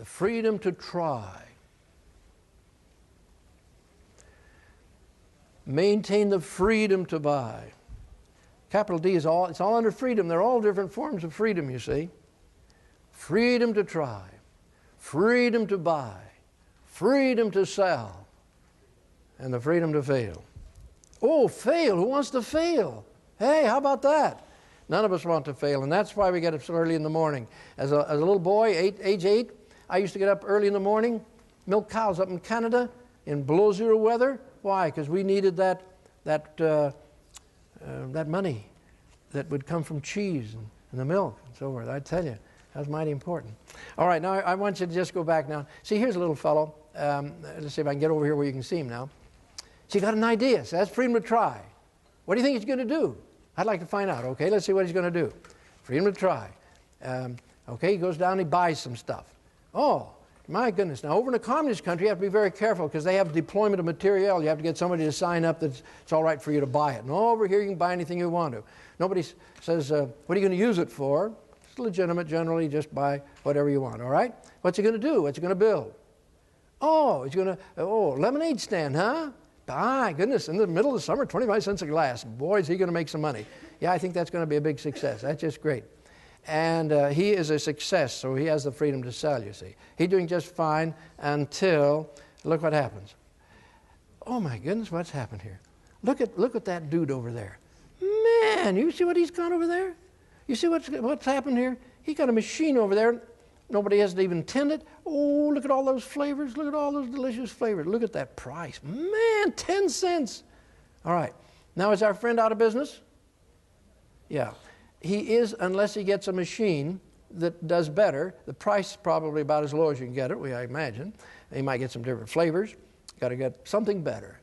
freedom to try. Maintain the freedom to buy. Capital D is it's all under freedom. They're all different forms of freedom, you see. Freedom to try, freedom to buy, freedom to sell, and the freedom to fail. Oh, fail. Who wants to fail? Hey, how about that? None of us want to fail, and that's why we get up so early in the morning. As a little boy, age 8, I used to get up early in the morning, milk cows up in Canada in below zero weather. Why? Because we needed that money that would come from cheese and the milk and so forth. I tell you, that was mighty important. All right, now I want you to just go back now. See, here's a little fellow. Let's see if I can get over here where you can see him now. So he got an idea. So that's freedom to try. What do you think he's going to do? I'd like to find out. Okay, let's see what he's going to do. Freedom to try. Okay, he goes down and he buys some stuff. Oh, my goodness. Now, over in a communist country, you have to be very careful because they have deployment of material. You have to get somebody to sign up that it's all right for you to buy it. And over here, you can buy anything you want to. Nobody says, what are you going to use it for? It's legitimate, generally. Just buy whatever you want, all right? What's he going to do? What's he going to build? Oh, he's going to, lemonade stand, huh? My goodness, in the middle of the summer, 25 cents a glass. Boy, is he going to make some money. Yeah, I think that's going to be a big success. That's just great. And he is a success, so he has the freedom to sell, you see. He's doing just fine until, look what happens. Oh, my goodness, what's happened here? Look at that dude over there. Man, you see what he's got over there? You see what's happened here? He got a machine over there. Nobody has to even tend it. Oh, look at all those flavors. Look at all those delicious flavors. Look at that price. Man, 10 cents. All right. Now, is our friend out of business? Yeah. He is, unless he gets a machine that does better. The price is probably about as low as you can get it, I imagine. He might get some different flavors. Got to get something better.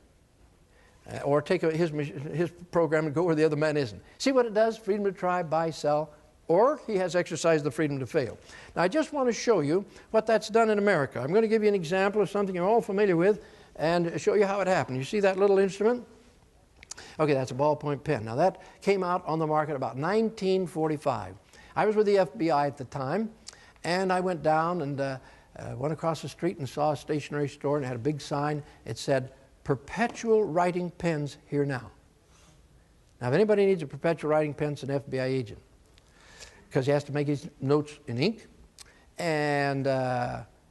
Or take his program and go where the other man isn't. See what it does? Freedom to try, buy, sell. Or he has exercised the freedom to fail. Now, I just want to show you what that's done in America. I'm going to give you an example of something you're all familiar with and show you how it happened. You see that little instrument? Okay, that's a ballpoint pen. Now, that came out on the market about 1945. I was with the FBI at the time, and I went down and went across the street and saw a stationery store, and it had a big sign. It said, "Perpetual writing pens here now." Now, if anybody needs a perpetual writing pen, it's an FBI agent, because he has to make his notes in ink. And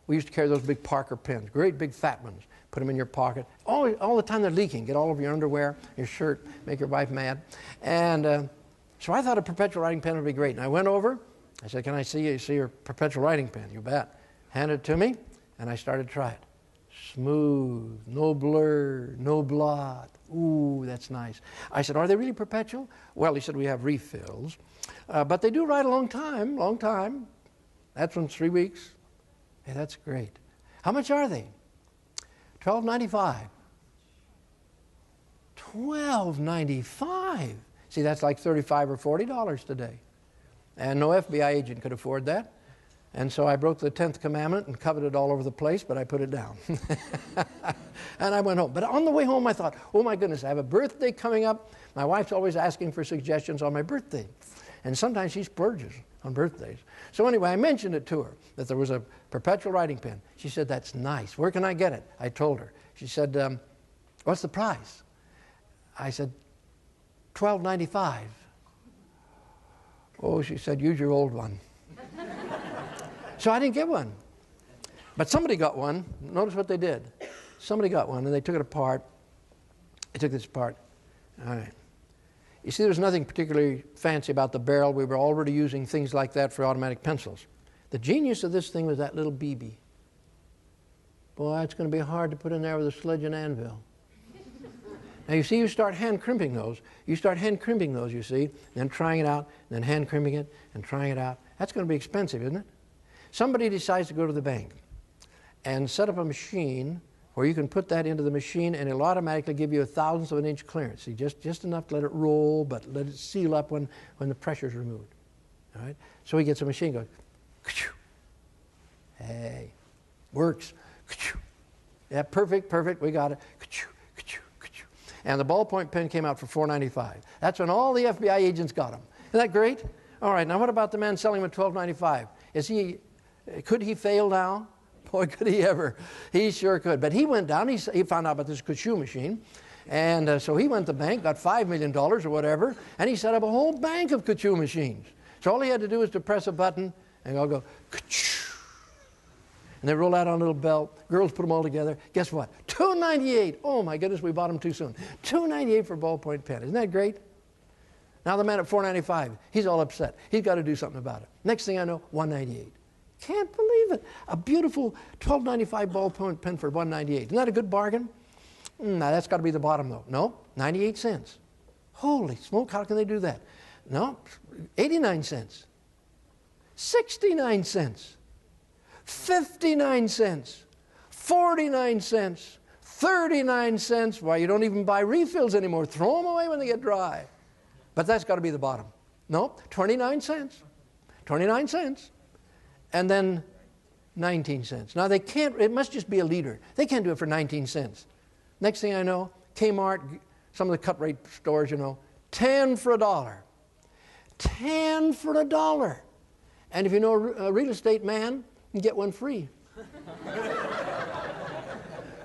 we used to carry those big Parker pens, great big fat ones. Put them in your pocket. All the time they're leaking. Get all over your underwear, your shirt, make your wife mad. And so I thought a perpetual writing pen would be great. And I went over. I said, "Can I see your perpetual writing pen?" "You bet." Handed it to me, and I started to try it. Smooth, no blur, no blot. Ooh, that's nice. I said, "Are they really perpetual?" "Well," he said, "we have refills. But they do write a long time, long time." "That's from 3 weeks." "Hey, that's great. How much are they?" $12.95. $12.95. See, that's like $35 or $40 today. And no FBI agent could afford that. And so I broke the 10th commandment and coveted it all over the place, but I put it down. And I went home. But on the way home, I thought, oh my goodness, I have a birthday coming up. My wife's always asking for suggestions on my birthday. And sometimes she splurges on birthdays. So anyway, I mentioned it to her, that there was a perpetual writing pen. She said, "That's nice. Where can I get it?" I told her. She said, "What's the price?" I said, $12.95. "Oh," she said, "use your old one." So I didn't get one. But somebody got one. Notice what they did. Somebody got one, and they took it apart. They took this apart. All right. You see, there's nothing particularly fancy about the barrel. We were already using things like that for automatic pencils. The genius of this thing was that little BB. Boy, it's going to be hard to put in there with a sledge and anvil. Now, you see, you start hand crimping those. You start hand crimping those, you see, then trying it out, then hand crimping it, and trying it out. That's going to be expensive, isn't it? Somebody decides to go to the bank and set up a machine where you can put that into the machine and it'll automatically give you a thousandth of an inch clearance. See, just enough to let it roll, but let it seal up when the pressure's removed. All right? So he gets a machine going, hey, works. Yeah, perfect, we got it. And the ballpoint pen came out for $4.95. That's when all the FBI agents got them. Isn't that great? All right, now what about the man selling them at $12.95? Could he fail now? Boy, could he ever. He sure could. But he went down, he found out about this Skousen machine. And so he went to the bank, got $5 million or whatever, and he set up a whole bank of Skousen machines. So all he had to do was to press a button, and I'll go, ka-choo. And they roll out on a little belt. Girls put them all together. Guess what? $2.98. Oh, my goodness, we bought them too soon. $2.98 for a ballpoint pen. Isn't that great? Now the man at $4.95, he's all upset. He's got to do something about it. Next thing I know, $1.98. Can't believe it. A beautiful $12.95 ballpoint pen for $1.98. Isn't that a good bargain? Now, that's got to be the bottom, though. No, 98 cents. Holy smoke, how can they do that? No, 89 cents. 69 cents. 59 cents. 49 cents. 39 cents. Why, you don't even buy refills anymore. Throw them away when they get dry. But that's got to be the bottom. No, 29 cents. 29 cents. And then 19 cents. Now, they can't, it must just be a leader. They can't do it for 19 cents. Next thing I know, Kmart, some of the cut rate stores, you know, 10 for $1. 10 for $1. And if you know a real estate man, you can get one free.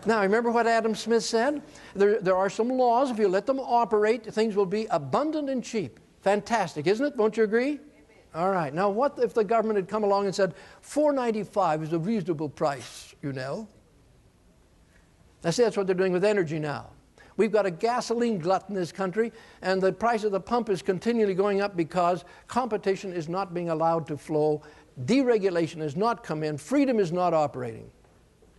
Now, remember what Adam Smith said? There are some laws. If you let them operate, things will be abundant and cheap. Fantastic, isn't it? Won't you agree? Amen. All right. Now, what if the government had come along and said, $4.95 is a reasonable price, you know? I see that's what they're doing with energy now. We've got a gasoline glut in this country, and the price of the pump is continually going up because competition is not being allowed to flow, deregulation has not come in, freedom is not operating.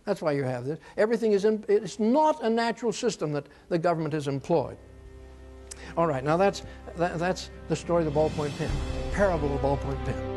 That's why you have this. Everything is it's not a natural system that the government has employed. All right, now that's the story of the ballpoint pen, parable of the ballpoint pen.